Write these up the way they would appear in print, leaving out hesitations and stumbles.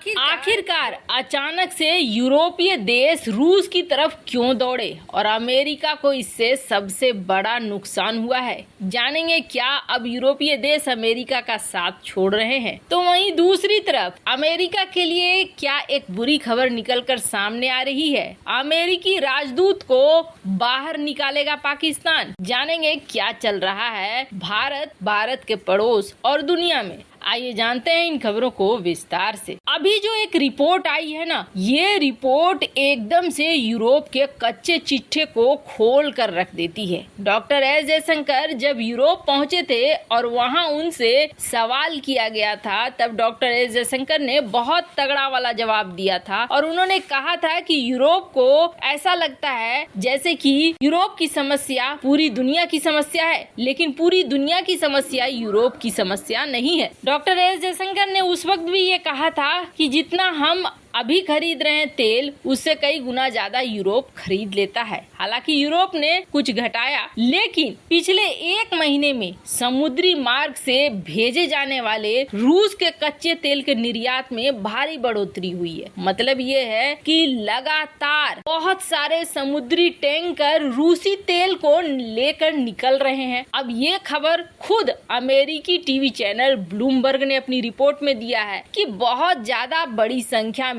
आखिरकार अचानक से यूरोपीय देश रूस की तरफ क्यों दौड़े और अमेरिका को इससे सबसे बड़ा नुकसान हुआ है। जानेंगे क्या अब यूरोपीय देश अमेरिका का साथ छोड़ रहे हैं। तो वहीं दूसरी तरफ अमेरिका के लिए क्या एक बुरी खबर निकलकर सामने आ रही है। अमेरिकी राजदूत को बाहर निकालेगा पाकिस्तान। जानेंगे क्या चल रहा है भारत के पड़ोस और दुनिया में। आइए जानते हैं इन खबरों को विस्तार से। अभी जो एक रिपोर्ट आई है ना, ये रिपोर्ट एकदम से यूरोप के कच्चे चिट्ठे को खोल कर रख देती है। डॉक्टर एस जयशंकर जब यूरोप पहुंचे थे और वहां उनसे सवाल किया गया था, तब डॉक्टर एस जयशंकर ने बहुत तगड़ा वाला जवाब दिया था और उन्होंने कहा था कि यूरोप को ऐसा लगता है जैसे कि यूरोप की समस्या पूरी दुनिया की समस्या है, लेकिन पूरी दुनिया की समस्या यूरोप की समस्या नहीं है। डॉक्टर एस जयशंकर ने उस वक्त भी ये कहा था कि जितना हम अभी खरीद रहे हैं तेल, उससे कई गुना ज्यादा यूरोप खरीद लेता है। हालांकि यूरोप ने कुछ घटाया, लेकिन पिछले एक महीने में समुद्री मार्ग से भेजे जाने वाले रूस के कच्चे तेल के निर्यात में भारी बढ़ोतरी हुई है। मतलब ये है कि लगातार बहुत सारे समुद्री टैंकर रूसी तेल को लेकर निकल रहे हैं। अब ये खबर खुद अमेरिकी टीवी चैनल ब्लूमबर्ग ने अपनी रिपोर्ट में दिया है कि बहुत ज्यादा बड़ी संख्या में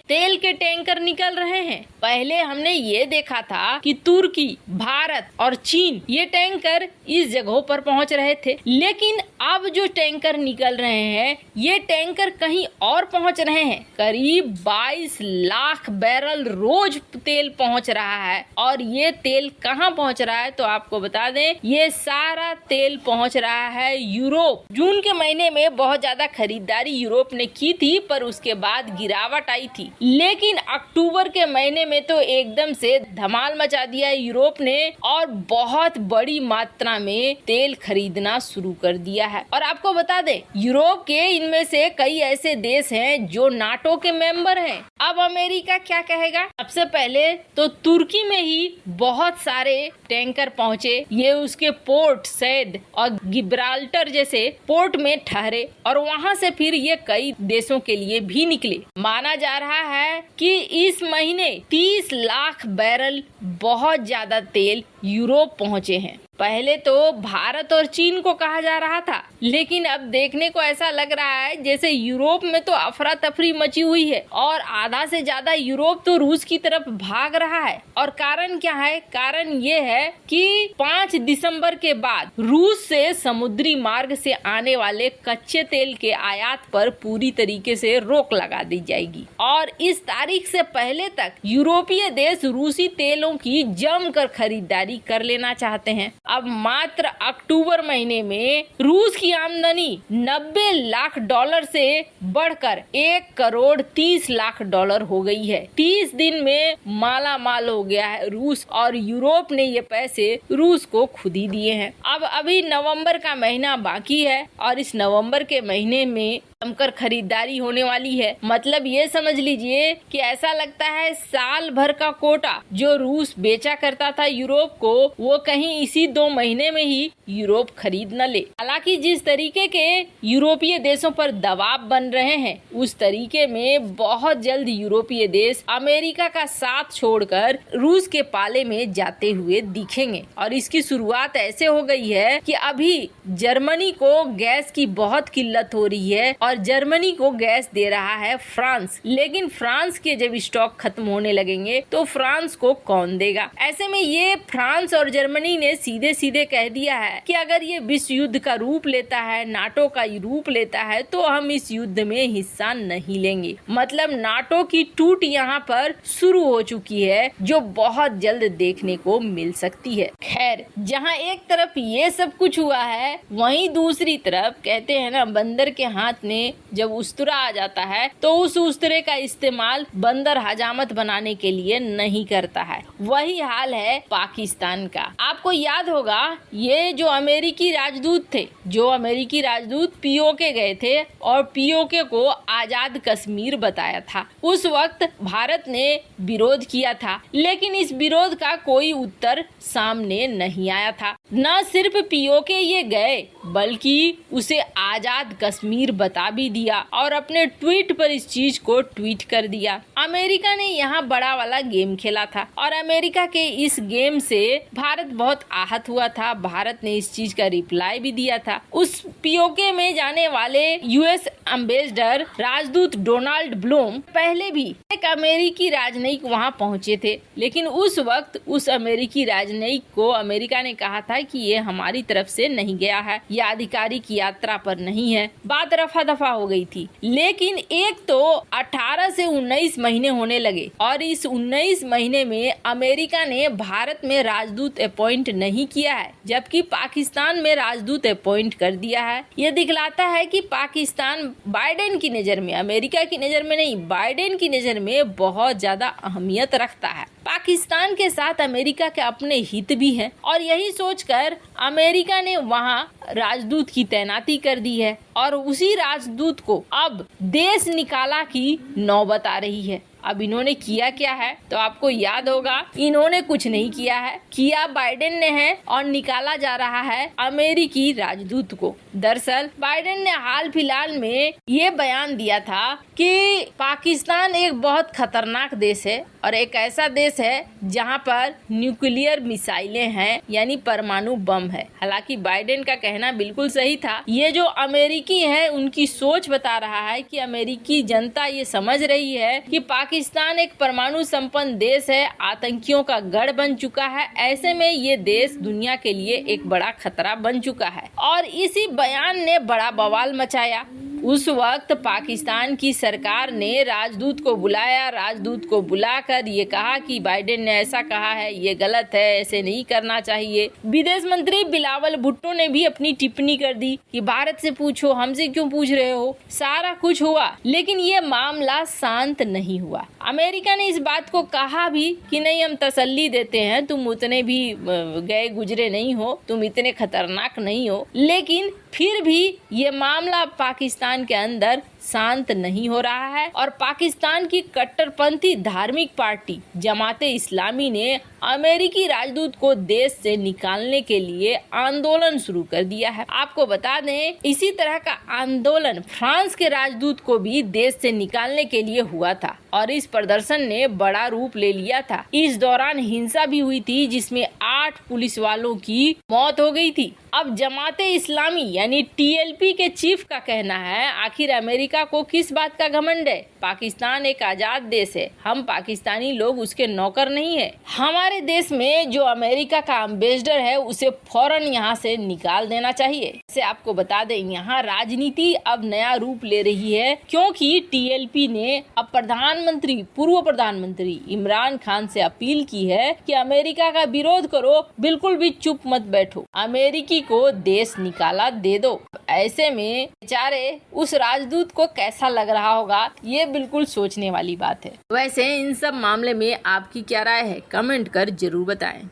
तेल के टैंकर निकल रहे हैं। पहले हमने ये देखा था कि तुर्की, भारत और चीन ये टैंकर इस जगहों पर पहुंच रहे थे, लेकिन अब जो टैंकर निकल रहे हैं ये टैंकर कहीं और पहुंच रहे हैं। करीब 22 लाख बैरल रोज तेल पहुंच रहा है। और ये तेल कहां पहुंच रहा है तो आपको बता दें, ये सारा तेल पहुंच रहा है यूरोप। जून के महीने में बहुत ज्यादा खरीदारी यूरोप ने की थी, पर उसके बाद गिरावट आई थी। लेकिन अक्टूबर के महीने में तो एकदम से धमाल मचा दिया यूरोप ने और बहुत बड़ी मात्रा में तेल खरीदना शुरू कर दिया है। और आपको बता दें, यूरोप के इनमें से कई ऐसे देश हैं जो नाटो के मेंबर हैं। अब अमेरिका क्या कहेगा? सबसे पहले तो तुर्की में ही बहुत सारे टैंकर पहुंचे। ये उसके पोर्ट सैद और गिब्राल्टर जैसे पोर्ट में ठहरे और वहां से फिर ये कई देशों के लिए भी निकले। माना जा रहा है कि इस महीने 30 लाख बैरल बहुत ज्यादा तेल यूरोप पहुंचे हैं। पहले तो भारत और चीन को कहा जा रहा था, लेकिन अब देखने को ऐसा लग रहा है जैसे यूरोप में तो अफरा तफरी मची हुई है और आधा से ज्यादा यूरोप तो रूस की तरफ भाग रहा है। और कारण क्या है? कारण ये है कि 5 दिसंबर के बाद रूस से समुद्री मार्ग से आने वाले कच्चे तेल के आयात पर पूरी तरीके से रोक लगा दी जाएगी और इस तारीख से पहले तक यूरोपीय देश रूसी तेलों की जमकर खरीदारी कर लेना चाहते हैं। अब मात्र अक्टूबर महीने में रूस की आमदनी 90 लाख डॉलर से बढ़कर 1 करोड़ 30 लाख डॉलर हो गई है। 30 दिन में माला माल हो गया है रूस और यूरोप ने ये पैसे रूस को खुद ही दिए हैं। अब अभी नवंबर का महीना बाकी है और इस नवंबर के महीने में जमकर खरीदारी होने वाली है। मतलब ये समझ लीजिए कि ऐसा लगता है साल भर का कोटा जो रूस बेचा करता था यूरोप को, वो कहीं इसी 2 महीने में ही यूरोप खरीद न ले। हालांकि जिस तरीके के यूरोपीय देशों पर दबाव बन रहे हैं, उस तरीके में बहुत जल्द यूरोपीय देश अमेरिका का साथ छोड़कर रूस के पाले में जाते हुए दिखेंगे। और इसकी शुरुआत ऐसे हो गई है कि अभी जर्मनी को गैस की बहुत किल्लत हो रही है और जर्मनी को गैस दे रहा है फ्रांस। लेकिन फ्रांस के जब स्टॉक खत्म होने लगेंगे तो फ्रांस को कौन देगा? ऐसे में ये फ्रांस और जर्मनी ने सीधे सीधे कह दिया है कि अगर ये विश्व युद्ध का रूप लेता है, नाटो का रूप लेता है, तो हम इस युद्ध में हिस्सा नहीं लेंगे। मतलब नाटो की टूट यहाँ पर शुरू हो चुकी है, जो बहुत जल्द देखने को मिल सकती है। खैर, जहाँ एक तरफ ये सब कुछ हुआ है, वहीं दूसरी तरफ कहते हैं ना, बंदर के हाथ में जब उस्तरा आ जाता है तो उस उस्तरे का इस्तेमाल बंदर हजामत बनाने के लिए नहीं करता है। वही हाल है पाकिस्तान का। आपको याद होगा, ये जो अमेरिकी राजदूत थे, जो अमेरिकी राजदूत पीओके गए थे और पीओके को आजाद कश्मीर बताया था। उस वक्त भारत ने विरोध किया था, लेकिन इस विरोध का कोई उत्तर सामने नहीं आया था। न सिर्फ पीओके ये गए, बल्कि उसे आजाद कश्मीर बता भी दिया और अपने ट्वीट पर इस चीज को ट्वीट कर दिया। अमेरिका ने यहाँ बड़ा वाला गेम खेला था और अमेरिका के इस गेम से भारत बहुत आहत हुआ था। भारत ने इस चीज का रिप्लाई भी दिया था। उस पीओके में जाने वाले यूएस एम्बेसडर राजदूत डोनाल्ड ब्लूम पहले भी एक अमेरिकी राजनयिक वहाँ पहुँचे थे, लेकिन उस वक्त उस अमेरिकी राजनयिक को अमेरिका ने कहा था कि ये हमारी तरफ से नहीं गया है, यह आधिकारिक यात्रा पर नहीं है। बात रफा दफा हो गई थी। लेकिन एक तो 18 से 19 महीने होने लगे और इस 19 महीने में अमेरिका ने भारत में राजदूत अपॉइंट नहीं किया है, जबकि पाकिस्तान में राजदूत अपॉइंट कर दिया है। यह दिखलाता है कि पाकिस्तान बाइडेन की नजर में, अमेरिका की नजर में नहीं, बाइडेन की नजर में बहुत ज्यादा अहमियत रखता है। पाकिस्तान के साथ अमेरिका के अपने हित भी हैं और यही सोचकर अमेरिका ने वहां राजदूत की तैनाती कर दी है और उसी राजदूत को अब देश निकाला की नौबत आ रही है। अब इन्होंने किया क्या है तो आपको याद होगा, इन्होंने कुछ नहीं किया है, किया बाइडेन ने है और निकाला जा रहा है अमेरिकी राजदूत को। दरअसल बाइडेन ने हाल फिलहाल में ये बयान दिया था कि पाकिस्तान एक बहुत खतरनाक देश है और एक ऐसा देश है जहां पर न्यूक्लियर मिसाइलें हैं, यानी परमाणु बम है। हालांकि बाइडेन का कहना बिल्कुल सही था। ये जो अमेरिकी है उनकी सोच बता रहा है कि अमेरिकी जनता ये समझ रही है कि पाकिस्तान एक परमाणु संपन्न देश है, आतंकियों का गढ़ बन चुका है। ऐसे में ये देश दुनिया के लिए एक बड़ा खतरा बन चुका है और इसी बयान ने बड़ा बवाल मचाया। उस वक्त पाकिस्तान की सरकार ने राजदूत को बुलाया, राजदूत को बुलाकर ये कहा कि बाइडेन ने ऐसा कहा है, ये गलत है, ऐसे नहीं करना चाहिए। विदेश मंत्री बिलावल भुट्टो ने भी अपनी टिप्पणी कर दी कि भारत से पूछो, हमसे क्यों पूछ रहे हो। सारा कुछ हुआ लेकिन ये मामला शांत नहीं हुआ। अमेरिका ने इस बात को कहा भी कि नहीं, हम तसल्ली देते हैं, तुम उतने भी गए गुजरे नहीं हो, तुम इतने खतरनाक नहीं हो। लेकिन फिर भी ये मामला पाकिस्तान के अंदर शांत नहीं हो रहा है और पाकिस्तान की कट्टरपंथी धार्मिक पार्टी जमाते इस्लामी ने अमेरिकी राजदूत को देश से निकालने के लिए आंदोलन शुरू कर दिया है। आपको बता दें, इसी तरह का आंदोलन फ्रांस के राजदूत को भी देश से निकालने के लिए हुआ था और इस प्रदर्शन ने बड़ा रूप ले लिया था। इस दौरान हिंसा भी हुई थी जिसमें 8 पुलिस वालों की मौत हो गई थी। अब जमाते इस्लामी यानी टीएलपी के चीफ का कहना है, आखिर अमेरिका को किस बात का घमंड है? पाकिस्तान एक आजाद देश है, हम पाकिस्तानी लोग उसके नौकर नहीं है। हमारे देश में जो अमेरिका का एम्बेसडर है उसे फौरन यहाँ से निकाल देना चाहिए। इसे आपको बता दें, यहाँ राजनीति अब नया रूप ले रही है क्योंकि टीएलपी ने अब पूर्व प्रधानमंत्री इमरान खान से अपील की है कि अमेरिका का विरोध करो, बिल्कुल भी चुप मत बैठो, अमेरिकी को देश निकाला दे दो। ऐसे में बेचारे उस राजदूत को कैसा लग रहा होगा, ये बिल्कुल सोचने वाली बात है। वैसे इन सब मामले में आपकी क्या राय है, कमेंट कर जरूर बताएं।